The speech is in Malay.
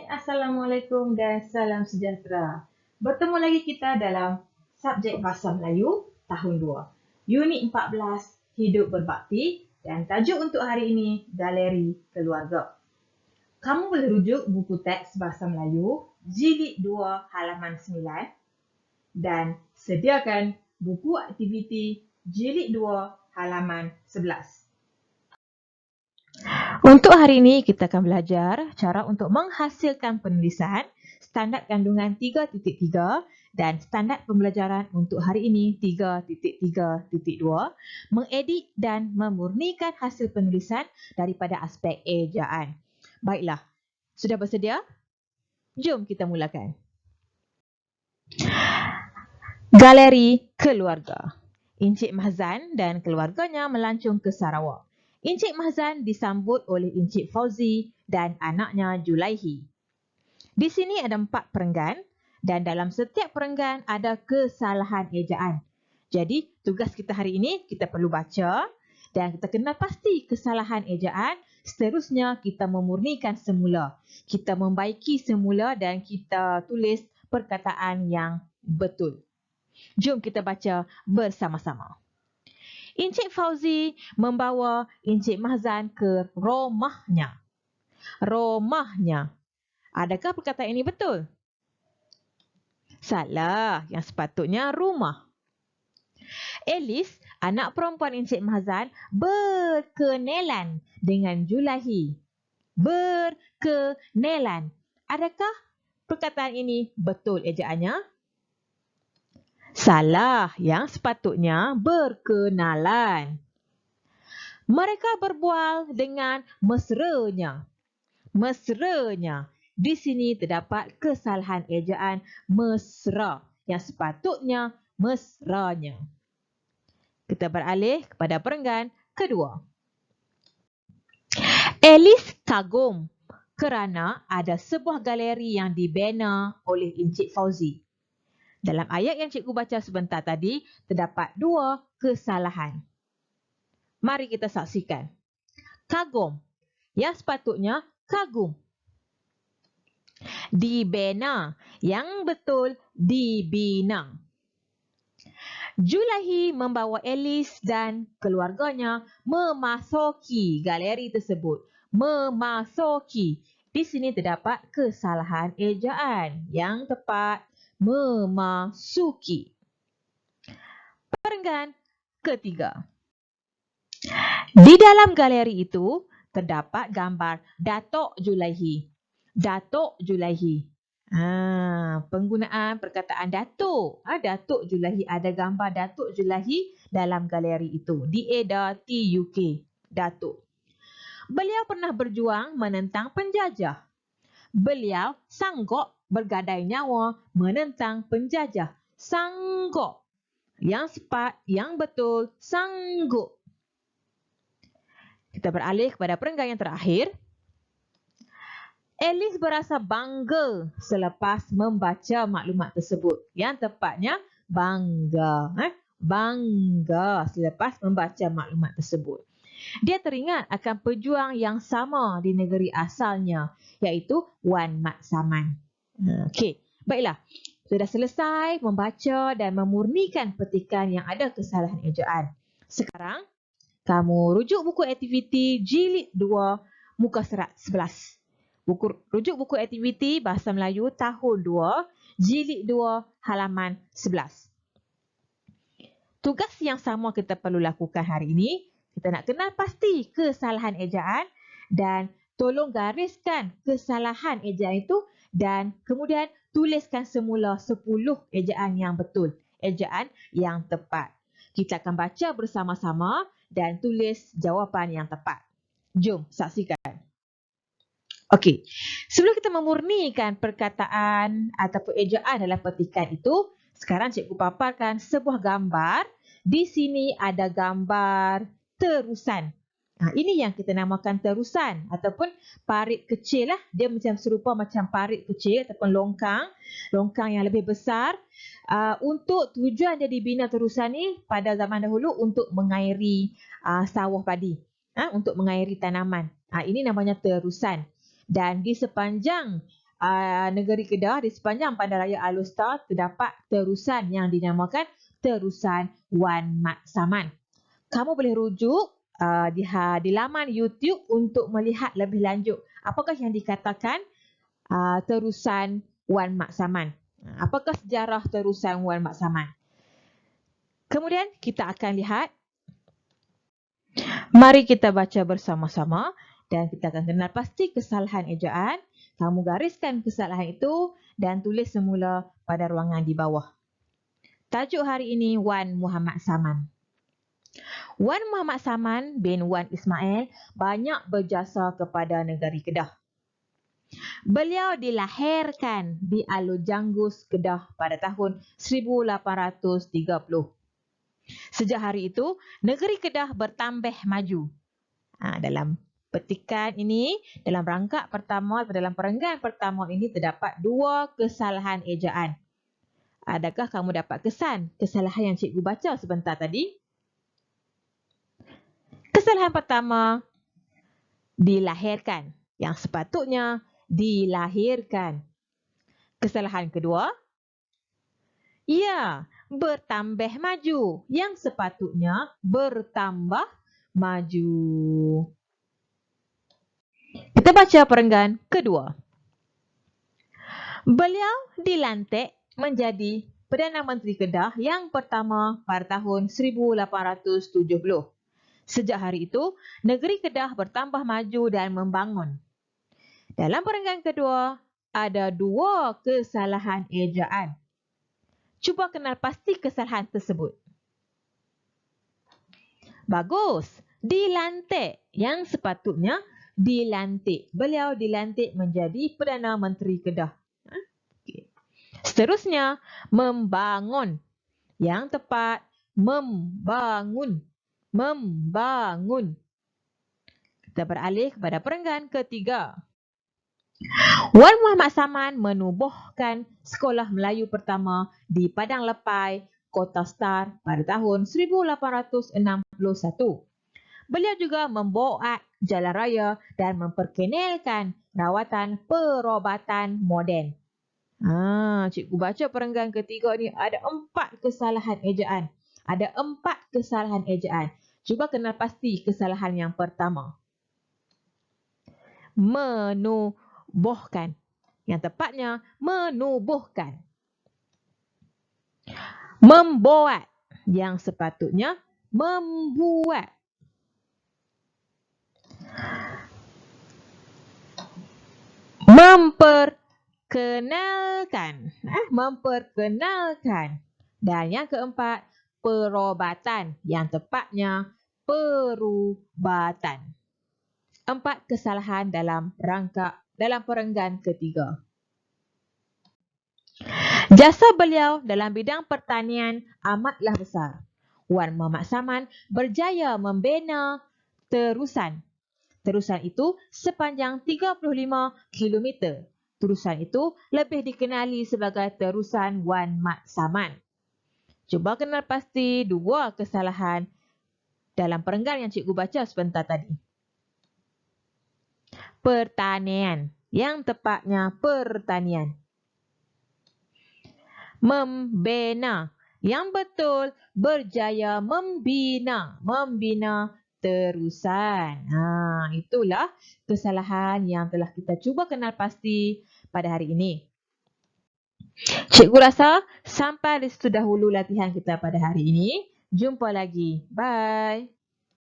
Assalamualaikum dan salam sejahtera. Bertemu lagi kita dalam subjek Bahasa Melayu tahun 2. Unit 14, Hidup Berbakti, dan tajuk untuk hari ini, Galeri Keluarga. Kamu boleh rujuk buku teks Bahasa Melayu, Jilid 2, halaman 9, dan sediakan buku aktiviti Jilid 2, halaman 11. Untuk hari ini, kita akan belajar cara untuk menghasilkan penulisan, standard kandungan 3.3 dan standard pembelajaran untuk hari ini 3.3.2, mengedit dan memurnikan hasil penulisan daripada aspek ejaan. Baiklah, sudah bersedia? Jom kita mulakan. Galeri Keluarga. Encik Mahzan dan keluarganya melancong ke Sarawak. Encik Mahzan disambut oleh Encik Fauzi dan anaknya Julaihi. Di sini ada 4 perenggan dan dalam setiap perenggan ada kesalahan ejaan. Jadi, tugas kita hari ini kita perlu baca dan kita kenal pasti kesalahan ejaan. Seterusnya, kita memurnikan semula. Kita membaiki semula dan kita tulis perkataan yang betul. Jom kita baca bersama-sama. Encik Fauzi membawa Encik Mahzan ke rumahnya. Rumahnya. Adakah perkataan ini betul? Salah. Yang sepatutnya rumah. Alice, anak perempuan Encik Mahzan, berkenalan dengan Julaihi. Berkenalan. Adakah perkataan ini betul ejaannya? Salah, yang sepatutnya berkenalan. Mereka berbual dengan mesranya. Mesranya. Di sini terdapat kesalahan ejaan mesra. Yang sepatutnya mesranya. Kita beralih kepada perenggan kedua. Alice kagum kerana ada sebuah galeri yang dibina oleh Encik Fauzi. Dalam ayat yang cikgu baca sebentar tadi, terdapat 2 kesalahan. Mari kita saksikan. Kagum. Yang sepatutnya kagum. Dibina. Yang betul dibina. Julaihi membawa Alice dan keluarganya memasuki galeri tersebut. Memasuki. Di sini terdapat kesalahan ejaan. Yang tepat memasuki. Perenggan ketiga. Di dalam galeri itu terdapat gambar Datuk Julaihi. Datuk Julaihi. Penggunaan perkataan Datuk. Datuk Julaihi. Ada gambar Datuk Julaihi dalam galeri itu. D-A-T-U-K. Datuk. Beliau pernah berjuang menentang penjajah. Beliau sanggup bergadai nyawa menentang penjajah. Sanggup. Yang yang betul, sanggup. Kita beralih kepada perenggan yang terakhir. Alice berasa bangga selepas membaca maklumat tersebut. Yang tepatnya, bangga. Bangga selepas membaca maklumat tersebut. Dia teringat akan pejuang yang sama di negeri asalnya, iaitu Wan Mat Saman. Okey, baiklah. Sudah selesai membaca dan memurnikan petikan yang ada kesalahan ejaan. Sekarang, kamu rujuk buku aktiviti Jilid 2, muka surat 11. Rujuk buku aktiviti Bahasa Melayu tahun 2, Jilid 2, halaman 11. Tugas yang sama kita perlu lakukan hari ini. Kita nak kenal pasti kesalahan ejaan dan tolong gariskan kesalahan ejaan itu dan kemudian tuliskan semula 10 ejaan yang betul, ejaan yang tepat. Kita akan baca bersama-sama dan tulis jawapan yang tepat. Jom saksikan. Okey, sebelum kita memurnikan perkataan ataupun ejaan dalam petikan itu, sekarang cikgu paparkan sebuah gambar. Di sini ada gambar terusan. Ini yang kita namakan terusan ataupun parit kecil lah. Dia macam serupa macam parit kecil ataupun longkang. Longkang yang lebih besar. Untuk tujuan dia dibina terusan ni pada zaman dahulu untuk mengairi sawah padi. Untuk mengairi tanaman. Ini namanya terusan. Dan di sepanjang negeri Kedah, di sepanjang Bandaraya Alor Star terdapat terusan yang dinamakan terusan Wan Mat Saman. Kamu boleh rujuk di laman YouTube untuk melihat lebih lanjut apakah yang dikatakan terusan Wan Mat Saman. Apakah sejarah terusan Wan Mat Saman? Kemudian kita akan lihat. Mari kita baca bersama-sama dan kita akan kenal pasti kesalahan ejaan. Kamu gariskan kesalahan itu dan tulis semula pada ruangan di bawah. Tajuk hari ini Wan Muhammad Saman. Wan Muhammad Saman bin Wan Ismail banyak berjasa kepada negeri Kedah. Beliau dilahirkan di Alor Janggus, Kedah pada tahun 1830. Sejak hari itu, negeri Kedah bertambah maju. Dalam petikan ini, dalam rangkap pertama, dalam perenggan pertama ini terdapat 2 kesalahan ejaan. Adakah kamu dapat kesan kesalahan yang cikgu baca sebentar tadi? Kesalahan pertama, dilahirkan. Yang sepatutnya dilahirkan. Kesalahan kedua, bertambah maju. Yang sepatutnya bertambah maju. Kita baca perenggan kedua. Beliau dilantik menjadi Perdana Menteri Kedah yang pertama pada tahun 1870. Sejak hari itu, negeri Kedah bertambah maju dan membangun. Dalam perenggan kedua, ada 2 kesalahan ejaan. Cuba kenal pasti kesalahan tersebut. Bagus. Dilantik. Yang sepatutnya dilantik. Beliau dilantik menjadi Perdana Menteri Kedah. Seterusnya, membangun. Yang tepat, membangun. Membangun. Kita beralih kepada perenggan ketiga. Wan Muhammad Saman menubuhkan Sekolah Melayu pertama di Padang Lepai, Kota Star pada tahun 1861. Beliau juga membuat jalan raya dan memperkenalkan rawatan perubatan moden. Cikgu baca perenggan ketiga ni ada 4 kesalahan ejaan. Ada 4 kesalahan ejaan. Cuba kenal pasti kesalahan yang pertama. Menubuhkan. Yang tepatnya, menubuhkan. Membuat. Yang sepatutnya, membuat. Memperkenalkan. Memperkenalkan. Dan yang keempat, perubatan. Yang tepatnya, perubatan. 4 kesalahan dalam perenggan ketiga. Jasa beliau dalam bidang pertanian amatlah besar. Wan Muhammad Saman berjaya membina terusan. Terusan itu sepanjang 35 km. Terusan itu lebih dikenali sebagai terusan Wan Mat Saman. Cuba kenal pasti 2 kesalahan dalam perenggan yang cikgu baca sebentar tadi. Pertanian. Yang tepatnya pertanian. Membina. Yang betul, berjaya membina. Membina terusan. Itulah kesalahan yang telah kita cuba kenal pasti pada hari ini. Cikgu rasa sampai di situ dahulu latihan kita pada hari ini. Jumpa lagi. Bye.